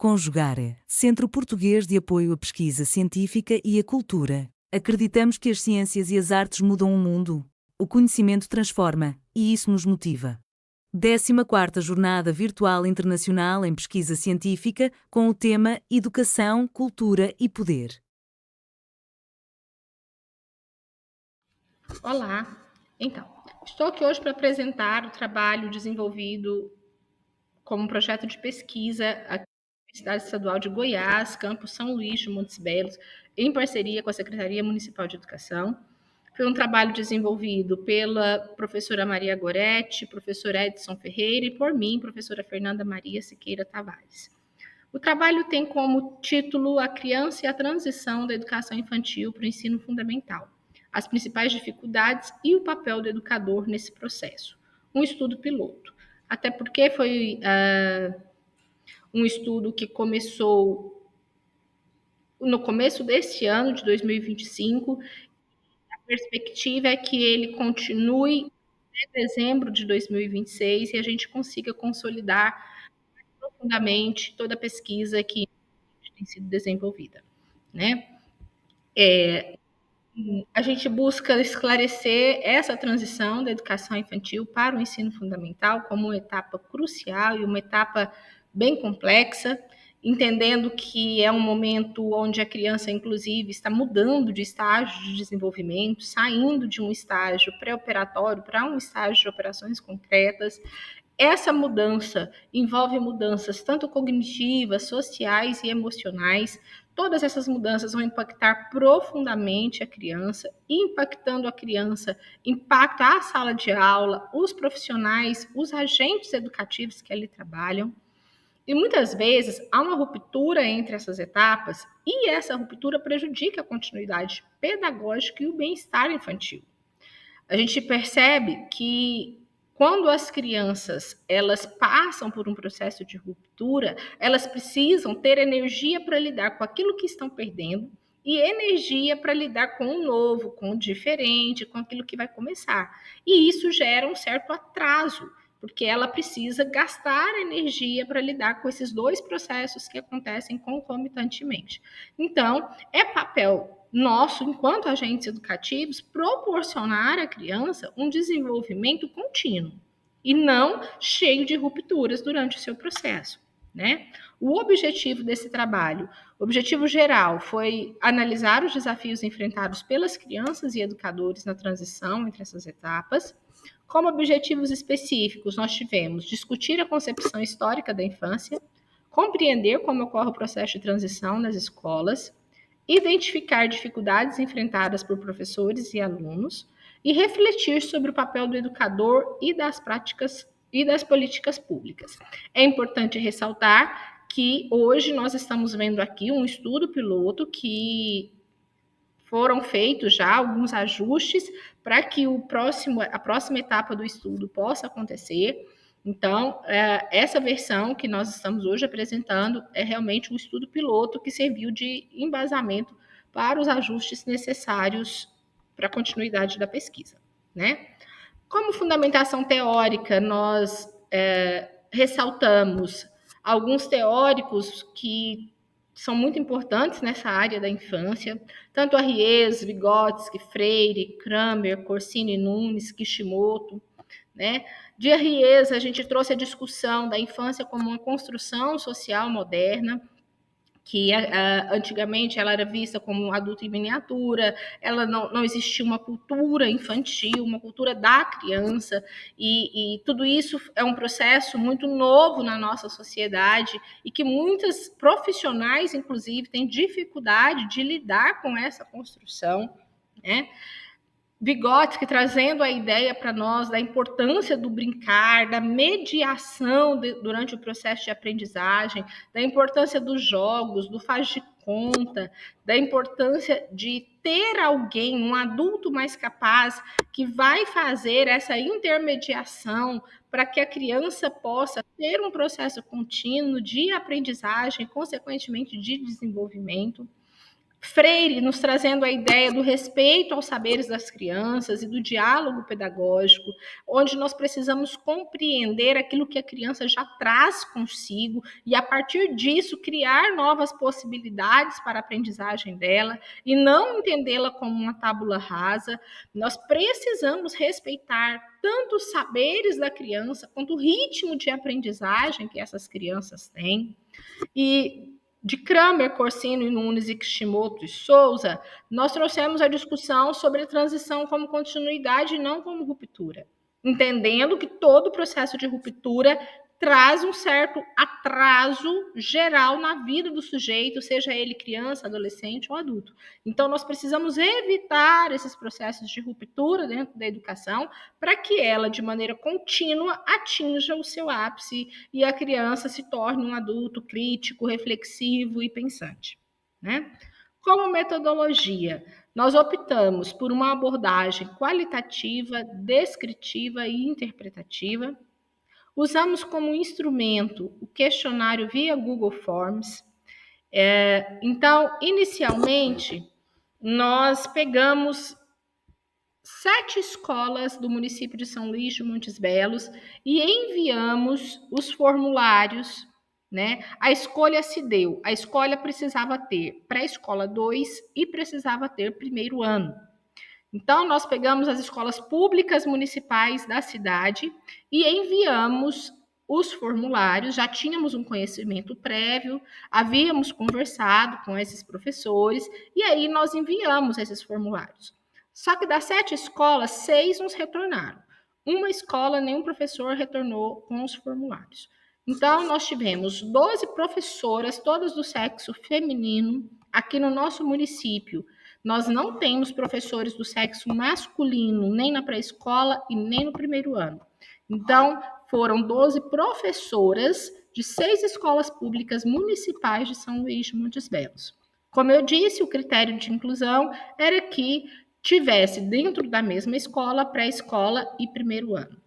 Conjugar, Centro Português de Apoio à Pesquisa Científica e à Cultura. Acreditamos que as ciências e as artes mudam o mundo. O conhecimento transforma, e isso nos motiva. 14ª Jornada Virtual Internacional em Pesquisa Científica, com o tema Educação, Cultura e Poder. Olá! Então, estou aqui hoje para apresentar o trabalho desenvolvido como projeto de pesquisa aqui na Universidade Estadual de Goiás, campus São Luís de Montes Belos, em parceria com a Secretaria Municipal de Educação. Foi um trabalho desenvolvido pela professora Maria Goretti, professor Edson Ferreira e por mim, professora Fernanda Maria Siqueira Tavares. O trabalho tem como título A Criança e a Transição da Educação Infantil para o Ensino Fundamental, as principais dificuldades e o papel do educador nesse processo. Um estudo piloto, até porque foi um estudo que começou no começo deste ano, de 2025, a perspectiva é que ele continue até dezembro de 2026 e a gente consiga consolidar profundamente toda a pesquisa que tem sido desenvolvida, né? A gente busca esclarecer essa transição da educação infantil para o ensino fundamental como uma etapa crucial e uma etapa bem complexa, entendendo que é um momento onde a criança, inclusive, está mudando de estágio de desenvolvimento, saindo de um estágio pré-operatório para um estágio de operações concretas. Essa mudança envolve mudanças tanto cognitivas, sociais e emocionais. Todas essas mudanças vão impactar profundamente a criança, impactando a criança, impacta a sala de aula, os profissionais, os agentes educativos que ali trabalham. E muitas vezes há uma ruptura entre essas etapas e essa ruptura prejudica a continuidade pedagógica e o bem-estar infantil. A gente percebe que quando as crianças elas passam por um processo de ruptura, elas precisam ter energia para lidar com aquilo que estão perdendo e energia para lidar com o novo, com o diferente, com aquilo que vai começar. E isso gera um certo atraso, porque ela precisa gastar energia para lidar com esses dois processos que acontecem concomitantemente. Então, é papel nosso, enquanto agentes educativos, proporcionar à criança um desenvolvimento contínuo e não cheio de rupturas durante o seu processo, né? O objetivo desse trabalho, o objetivo geral, foi analisar os desafios enfrentados pelas crianças e educadores na transição entre essas etapas. Como objetivos específicos, nós tivemos discutir a concepção histórica da infância, compreender como ocorre o processo de transição nas escolas, identificar dificuldades enfrentadas por professores e alunos e refletir sobre o papel do educador e das práticas e das políticas públicas. É importante ressaltar que hoje nós estamos vendo aqui um estudo piloto que foram feitos já alguns ajustes para que a próxima etapa do estudo possa acontecer. Então, essa versão que nós estamos hoje apresentando é realmente um estudo piloto que serviu de embasamento para os ajustes necessários para a continuidade da pesquisa, né? Como fundamentação teórica, nós ressaltamos alguns teóricos que são muito importantes nessa área da infância, tanto Arries, Vygotsky, Freire, Kramer, Corsini Nunes, Kishimoto, né? De Arries, a gente trouxe a discussão da infância como uma construção social moderna, que antigamente ela era vista como um adulto em miniatura, ela não existia uma cultura infantil, uma cultura da criança, e tudo isso é um processo muito novo na nossa sociedade e que muitos profissionais, inclusive, têm dificuldade de lidar com essa construção, né? Vygotsky trazendo a ideia para nós da importância do brincar, da mediação durante o processo de aprendizagem, da importância dos jogos, do faz de conta, da importância de ter alguém, um adulto mais capaz, que vai fazer essa intermediação para que a criança possa ter um processo contínuo de aprendizagem, consequentemente de desenvolvimento. Freire nos trazendo a ideia do respeito aos saberes das crianças e do diálogo pedagógico, onde nós precisamos compreender aquilo que a criança já traz consigo e, a partir disso, criar novas possibilidades para a aprendizagem dela e não entendê-la como uma tábula rasa. Nós precisamos respeitar tanto os saberes da criança quanto o ritmo de aprendizagem que essas crianças têm. E de Kramer, Corsino, Nunes e Kishimoto e Souza, nós trouxemos a discussão sobre a transição como continuidade e não como ruptura, entendendo que todo processo de ruptura traz um certo atraso geral na vida do sujeito, seja ele criança, adolescente ou adulto. Então, nós precisamos evitar esses processos de ruptura dentro da educação para que ela, de maneira contínua, atinja o seu ápice e a criança se torne um adulto crítico, reflexivo e pensante, né? Como metodologia, nós optamos por uma abordagem qualitativa, descritiva e interpretativa. Usamos como instrumento o questionário via Google Forms. Então, inicialmente, nós pegamos 7 escolas do município de São Luís de Montes Belos e enviamos os formulários, né? A escolha se deu. A escola precisava ter pré-escola 2 e precisava ter primeiro ano. Então, nós pegamos as escolas públicas municipais da cidade e enviamos os formulários. Já tínhamos um conhecimento prévio, havíamos conversado com esses professores e aí nós enviamos esses formulários. Só que das 7 escolas, 6 nos retornaram. Uma escola, nenhum professor retornou com os formulários. Então, nós tivemos 12 professoras, todas do sexo feminino, aqui no nosso município. Nós não temos professores do sexo masculino, nem na pré-escola e nem no primeiro ano. Então, foram 12 professoras de 6 escolas públicas municipais de São Luís de Montes Belos. Como eu disse, o critério de inclusão era que tivesse dentro da mesma escola, pré-escola e primeiro ano.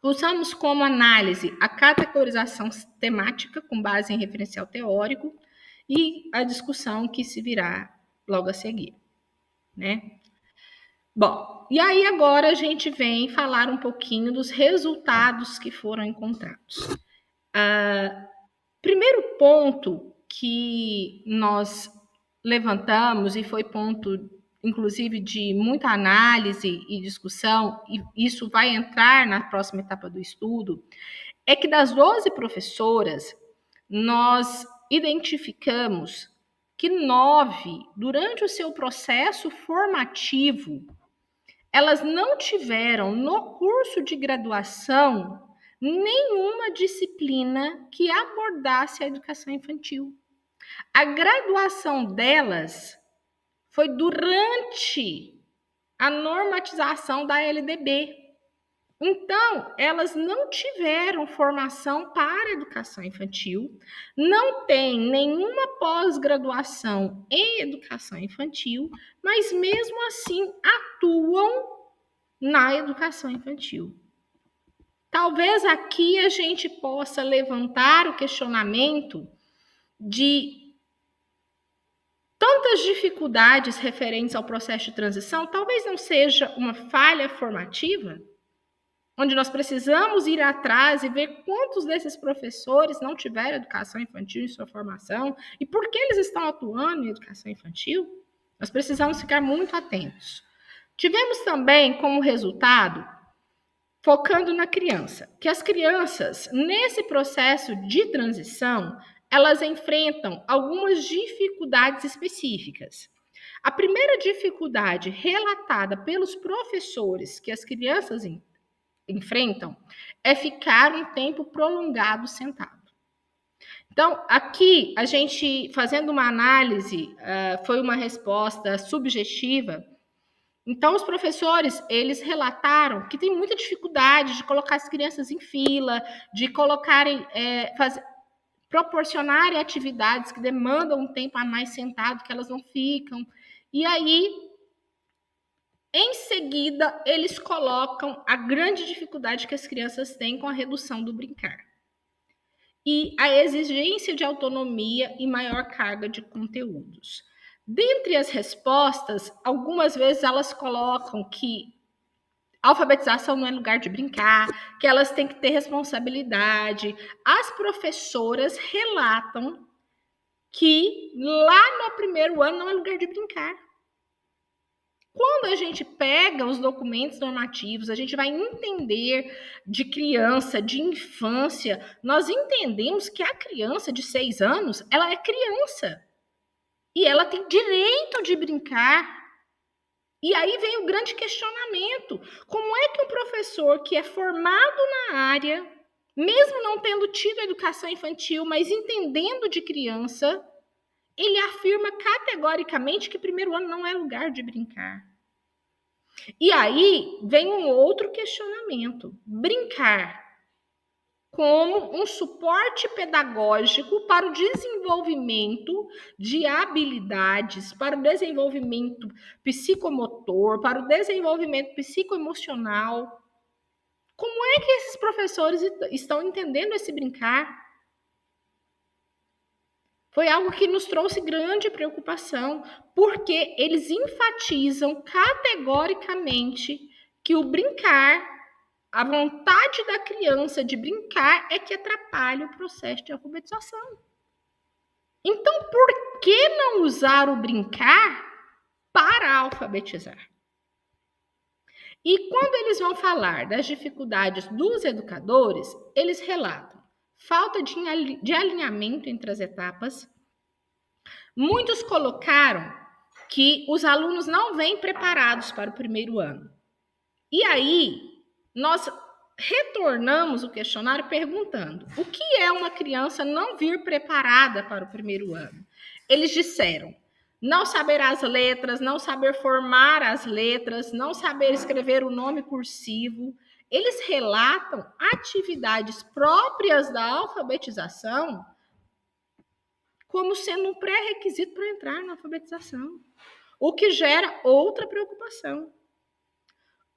Usamos como análise a categorização temática com base em referencial teórico e a discussão que se virá logo a seguir, né? Bom, e aí agora a gente vem falar um pouquinho dos resultados que foram encontrados. Primeiro ponto que nós levantamos, e foi ponto, inclusive, de muita análise e discussão, e isso vai entrar na próxima etapa do estudo, é que das 12 professoras, nós identificamos que 9, durante o seu processo formativo, elas não tiveram no curso de graduação nenhuma disciplina que abordasse a educação infantil. A graduação delas foi durante a normatização da LDB. Então, elas não tiveram formação para a educação infantil, não têm nenhuma pós-graduação em educação infantil, mas mesmo assim atuam na educação infantil. Talvez aqui a gente possa levantar o questionamento de tantas dificuldades referentes ao processo de transição, talvez não seja uma falha formativa, onde nós precisamos ir atrás e ver quantos desses professores não tiveram educação infantil em sua formação e por que eles estão atuando em educação infantil. Nós precisamos ficar muito atentos. Tivemos também como resultado, focando na criança, que as crianças, nesse processo de transição, elas enfrentam algumas dificuldades específicas. A primeira dificuldade relatada pelos professores que as crianças enfrentam é ficar um tempo prolongado sentado. Então, aqui, a gente, fazendo uma análise, foi uma resposta subjetiva. Então, os professores, eles relataram que tem muita dificuldade de colocar as crianças em fila, de colocarem, proporcionarem atividades que demandam um tempo a mais sentado, que elas não ficam. E aí, em seguida, eles colocam a grande dificuldade que as crianças têm com a redução do brincar. E a exigência de autonomia e maior carga de conteúdos. Dentre as respostas, algumas vezes elas colocam que alfabetização não é lugar de brincar, que elas têm que ter responsabilidade. As professoras relatam que lá no primeiro ano não é lugar de brincar. Quando a gente pega os documentos normativos, a gente vai entender de criança, de infância, nós entendemos que a criança de 6 anos, ela é criança. E ela tem direito de brincar. E aí vem o grande questionamento. Como é que um professor que é formado na área, mesmo não tendo tido educação infantil, mas entendendo de criança, ele afirma categoricamente que primeiro ano não é lugar de brincar? E aí vem um outro questionamento. Brincar como um suporte pedagógico para o desenvolvimento de habilidades, para o desenvolvimento psicomotor, para o desenvolvimento psicoemocional. Como é que esses professores estão entendendo esse brincar? Foi algo que nos trouxe grande preocupação, porque eles enfatizam categoricamente que o brincar, a vontade da criança de brincar é que atrapalha o processo de alfabetização. Então, por que não usar o brincar para alfabetizar? E quando eles vão falar das dificuldades dos educadores, eles relatam falta de alinhamento entre as etapas. Muitos colocaram que os alunos não vêm preparados para o primeiro ano. E aí, nós retornamos o questionário perguntando: o que é uma criança não vir preparada para o primeiro ano? Eles disseram: não saber as letras, não saber formar as letras, não saber escrever o nome cursivo. Eles relatam atividades próprias da alfabetização como sendo um pré-requisito para entrar na alfabetização, o que gera outra preocupação.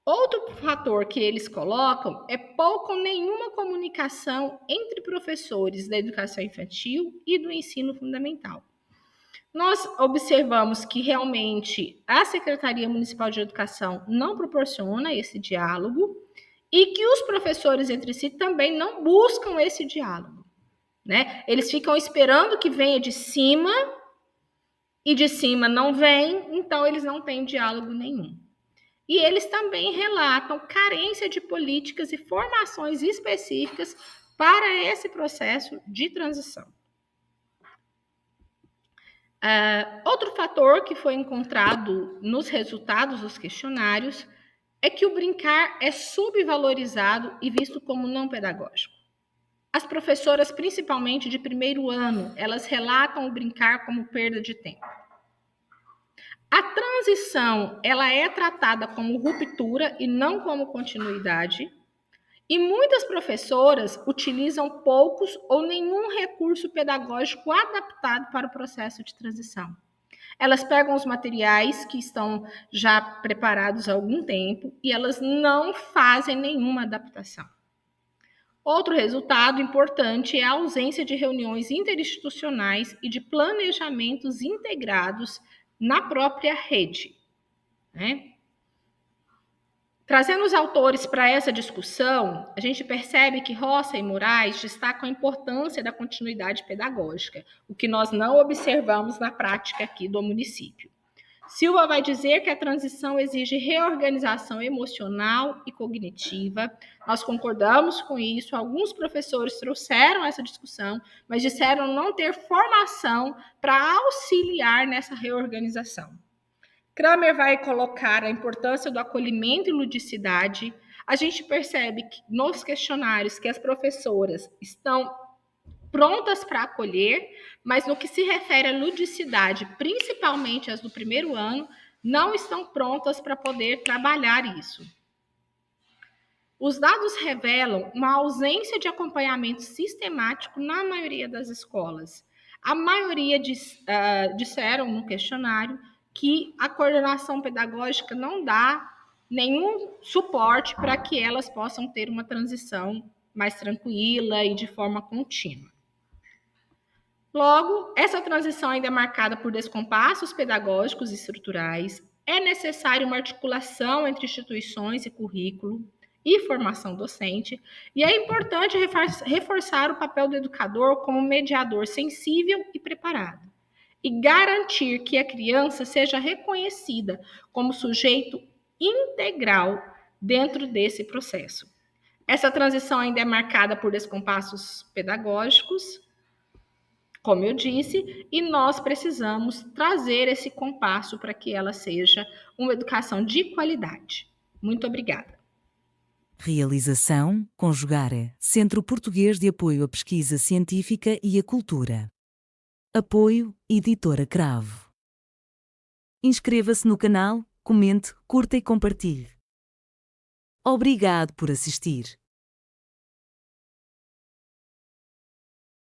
Outro fator que eles colocam é pouco ou nenhuma comunicação entre professores da educação infantil e do ensino fundamental. Nós observamos que realmente a Secretaria Municipal de Educação não proporciona esse diálogo e que os professores entre si também não buscam esse diálogo, né? Eles ficam esperando que venha de cima e de cima não vem, então eles não têm diálogo nenhum. E eles também relatam carência de políticas e formações específicas para esse processo de transição. Outro fator que foi encontrado nos resultados dos questionários é que o brincar é subvalorizado e visto como não pedagógico. As professoras, principalmente de primeiro ano, elas relatam o brincar como perda de tempo. A transição, ela é tratada como ruptura e não como continuidade. E muitas professoras utilizam poucos ou nenhum recurso pedagógico adaptado para o processo de transição. Elas pegam os materiais que estão já preparados há algum tempo e elas não fazem nenhuma adaptação. Outro resultado importante é a ausência de reuniões interinstitucionais e de planejamentos integrados na própria rede, né? Trazendo os autores para essa discussão, a gente percebe que Roça e Moraes destacam a importância da continuidade pedagógica, o que nós não observamos na prática aqui do município. Silva vai dizer que a transição exige reorganização emocional e cognitiva. Nós concordamos com isso. Alguns professores trouxeram essa discussão, mas disseram não ter formação para auxiliar nessa reorganização. Kramer vai colocar a importância do acolhimento e ludicidade. A gente percebe que, nos questionários que as professoras estão prontas para acolher, mas no que se refere à ludicidade, principalmente as do primeiro ano, não estão prontas para poder trabalhar isso. Os dados revelam uma ausência de acompanhamento sistemático na maioria das escolas. A maioria disseram no questionário que a coordenação pedagógica não dá nenhum suporte para que elas possam ter uma transição mais tranquila e de forma contínua. Logo, essa transição ainda é marcada por descompassos pedagógicos e estruturais. É necessário uma articulação entre instituições e currículo e formação docente, e é importante reforçar o papel do educador como mediador sensível e preparado, e garantir que a criança seja reconhecida como sujeito integral dentro desse processo. Essa transição ainda é marcada por descompassos pedagógicos, como eu disse, e nós precisamos trazer esse compasso para que ela seja uma educação de qualidade. Muito obrigada. Realização: Conjugare, Centro Português de Apoio à Pesquisa Científica e à Cultura. Apoio: Editora Cravo. Inscreva-se no canal, comente, curta e compartilhe. Obrigado por assistir.